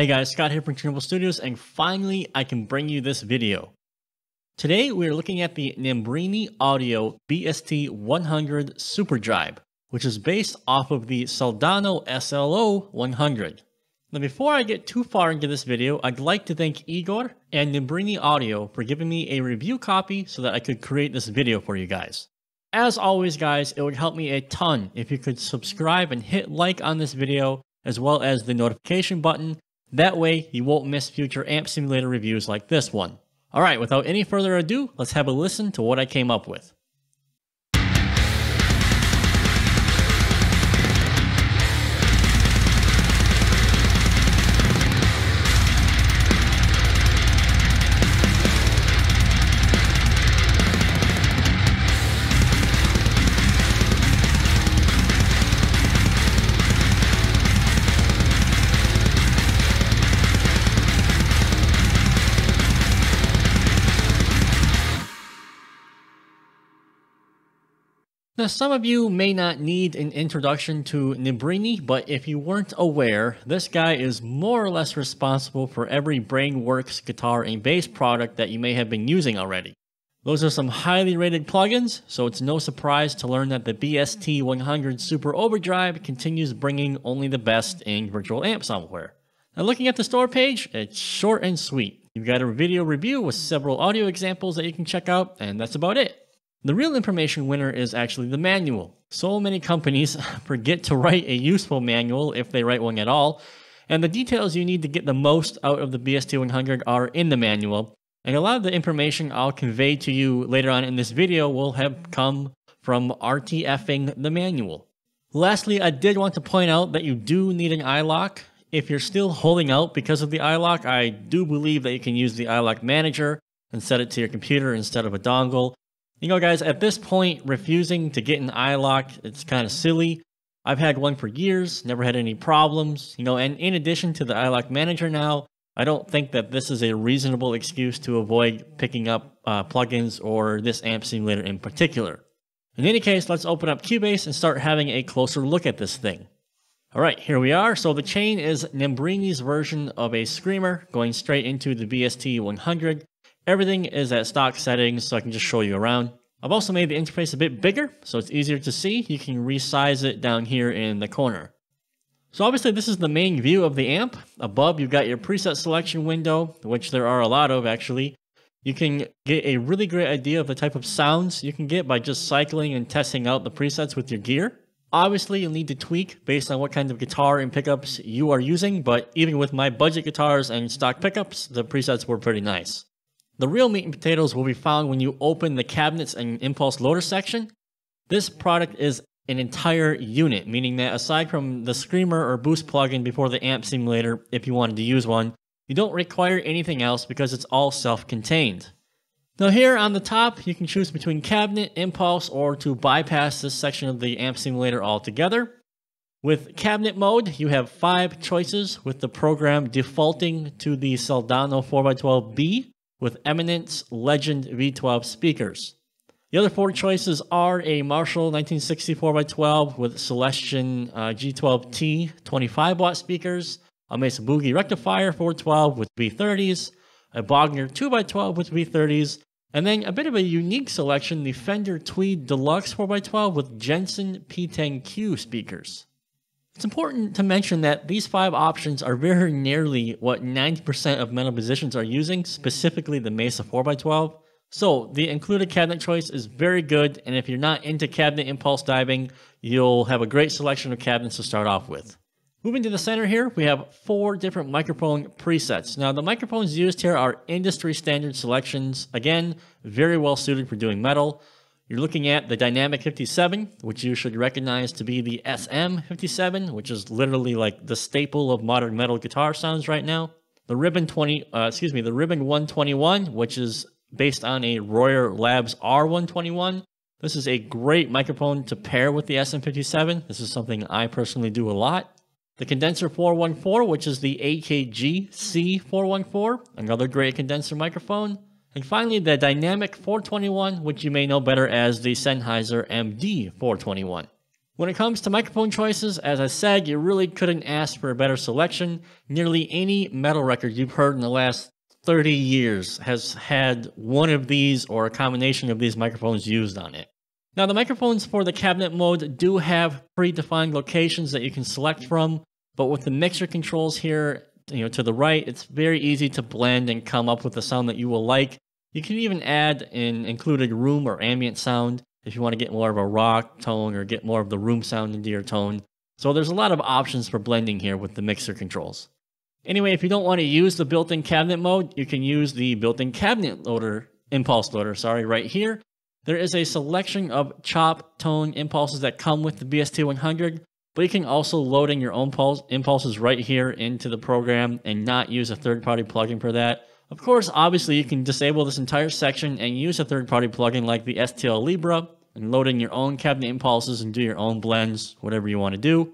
Hey guys, Scott here from Chernobyl Studios, and finally I can bring you this video. Today we are looking at the Nembrini Audio BST100 Super Overdrive, which is based off of the Soldano SLO 100. Now before I get too far into this video, I'd like to thank Igor and Nembrini Audio for giving me a review copy so that I could create this video for you guys. As always guys, it would help me a ton if you could subscribe and hit like on this video, as well as the notification button. That way, you won't miss future AMP Simulator reviews like this one. Alright, without any further ado, let's have a listen to what I came up with. Now, some of you may not need an introduction to Nembrini, but if you weren't aware, this guy is more or less responsible for every Brainworks guitar and bass product that you may have been using already. Those are some highly rated plugins, so it's no surprise to learn that the BST100 Super Overdrive continues bringing only the best in virtual amp software. Now, looking at the store page, it's short and sweet. You've got a video review with several audio examples that you can check out, and that's about it. The real information winner is actually the manual. So many companies forget to write a useful manual if they write one at all, and the details you need to get the most out of the BST100 are in the manual, and a lot of the information I'll convey to you later on in this video will have come from RTFing the manual. Lastly, I did want to point out that you do need an iLock. If you're still holding out because of the iLock, I do believe that you can use the iLock manager and set it to your computer instead of a dongle. You know guys, at this point, refusing to get an iLock, it's kind of silly. I've had one for years, never had any problems, and in addition to the iLock manager now, I don't think that this is a reasonable excuse to avoid picking up plugins or this AMP simulator in particular. In any case, let's open up Cubase and start having a closer look at this thing. Alright, here we are. So the chain is Nembrini's version of a screamer going straight into the BST100. Everything is at stock settings, so I can just show you around. I've also made the interface a bit bigger, so it's easier to see. You can resize it down here in the corner. So obviously this is the main view of the amp. Above you've got your preset selection window, which there are a lot of actually. You can get a really great idea of the type of sounds you can get by just cycling and testing out the presets with your gear. Obviously you'll need to tweak based on what kind of guitar and pickups you are using, but even with my budget guitars and stock pickups, the presets were pretty nice. The real meat and potatoes will be found when you open the cabinets and impulse loader section. This product is an entire unit, meaning that aside from the screamer or boost plugin before the amp simulator, if you wanted to use one, you don't require anything else because it's all self-contained. Now here on the top, you can choose between cabinet, impulse, or to bypass this section of the amp simulator altogether. With cabinet mode, you have 5 choices, with the program defaulting to the Soldano 4x12B. With Eminence Legend V12 speakers. The other 4 choices are a Marshall 1960 4x12 with Celestion G12T 25 watt speakers, a Mesa Boogie Rectifier 412 with V30s, a Bogner 2x12 with V30s, and then a bit of a unique selection, the Fender Tweed Deluxe 4x12 with Jensen P10Q speakers. It's important to mention that these 5 options are very nearly what 90% of metal musicians are using, specifically the Mesa 4x12. So the included cabinet choice is very good, and if you're not into cabinet impulse diving, you'll have a great selection of cabinets to start off with. Moving to the center here, we have 4 different microphone presets. Now the microphones used here are industry standard selections, again, very well suited for doing metal. You're looking at the Dynamic 57, which you should recognize to be the SM57, which is literally like the staple of modern metal guitar sounds right now. The Ribbon 121, which is based on a Royer Labs R121. This is a great microphone to pair with the SM57. This is something I personally do a lot. The Condenser 414, which is the AKG C414, another great condenser microphone. And finally, the Dynamic 421, which you may know better as the Sennheiser MD 421. When it comes to microphone choices, as I said, you really couldn't ask for a better selection. Nearly any metal record you've heard in the last 30 years has had one of these or a combination of these microphones used on it. Now, the microphones for the cabinet mode do have predefined locations that you can select from, but with the mixer controls here, to the right, it's very easy to blend and come up with the sound that you will like. You can even add an included room or ambient sound if you want to get more of a rock tone or get more of the room sound into your tone. So there's a lot of options for blending here with the mixer controls. Anyway, if you don't want to use the built-in cabinet mode, you can use the built-in cabinet loader, impulse loader, right here. There is a selection of chop tone impulses that come with the BST100, but you can also load in your own impulses right here into the program and not use a third-party plugin for that. Of course, obviously, you can disable this entire section and use a third-party plugin like the STL Libra and load in your own cabinet impulses and do your own blends, whatever you want to do.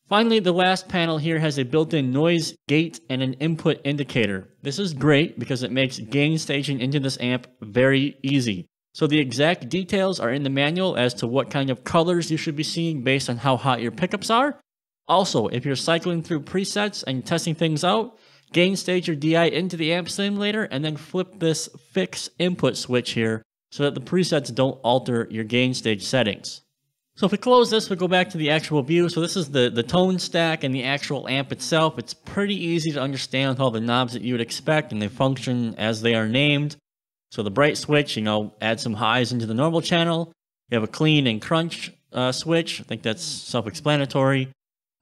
Finally, the last panel here has a built-in noise gate and an input indicator. This is great because it makes gain staging into this amp very easy. So the exact details are in the manual as to what kind of colors you should be seeing based on how hot your pickups are. Also, if you're cycling through presets and testing things out, gain stage your DI into the amp simulator and then flip this fix input switch here so that the presets don't alter your gain stage settings. So if we close this, we go back to the actual view. So this is the tone stack and the actual amp itself. It's pretty easy to understand with all the knobs that you would expect, and they function as they are named. So the bright switch, add some highs into the normal channel. You have a clean and crunch switch. I think that's self-explanatory.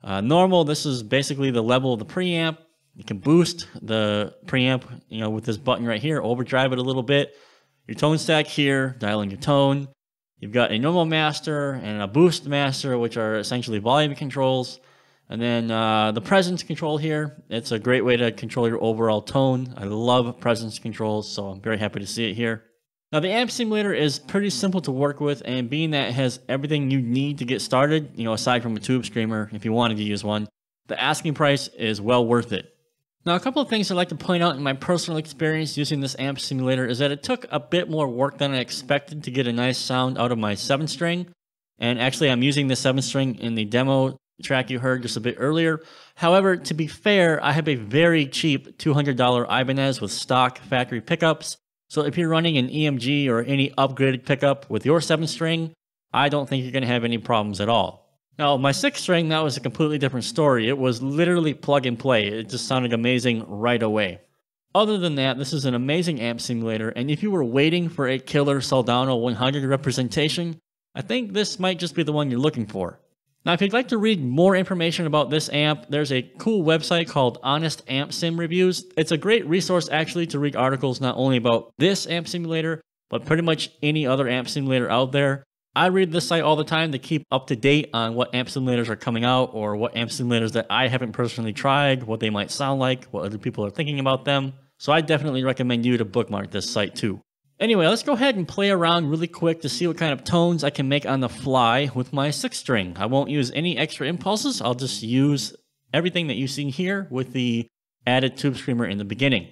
Normal, this is basically the level of the preamp. You can boost the preamp, with this button right here, overdrive it a little bit. Your tone stack here, dialing your tone. You've got a normal master and a boost master, which are essentially volume controls. And then the presence control here, it's a great way to control your overall tone. I love presence controls, so I'm very happy to see it here. Now the amp simulator is pretty simple to work with, and being that it has everything you need to get started, aside from a tube screamer if you wanted to use one, the asking price is well worth it. Now a couple of things I'd like to point out in my personal experience using this amp simulator is that it took a bit more work than I expected to get a nice sound out of my 7-string. And actually I'm using the 7-string in the demo track you heard just a bit earlier. However, to be fair, I have a very cheap $200 Ibanez with stock factory pickups. So if you're running an EMG or any upgraded pickup with your 7-string, I don't think you're going to have any problems at all. Now, my 6-string, that was a completely different story. It was literally plug and play. It just sounded amazing right away. Other than that, this is an amazing amp simulator, and if you were waiting for a killer Soldano 100 representation, I think this might just be the one you're looking for. Now, if you'd like to read more information about this amp, there's a cool website called Honest Amp Sim Reviews. It's a great resource actually to read articles not only about this amp simulator, but pretty much any other amp simulator out there. I read this site all the time to keep up to date on what amp simulators are coming out or what amp simulators that I haven't personally tried, what they might sound like, what other people are thinking about them. So I definitely recommend you to bookmark this site too. Anyway, let's go ahead and play around really quick to see what kind of tones I can make on the fly with my 6-string. I won't use any extra impulses. I'll just use everything that you see here with the added tube screamer in the beginning.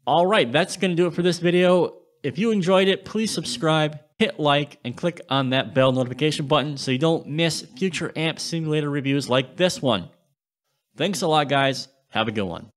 Alright, that's going to do it for this video. If you enjoyed it, please subscribe, hit like, and click on that bell notification button so you don't miss future amp simulator reviews like this one. Thanks a lot, guys. Have a good one.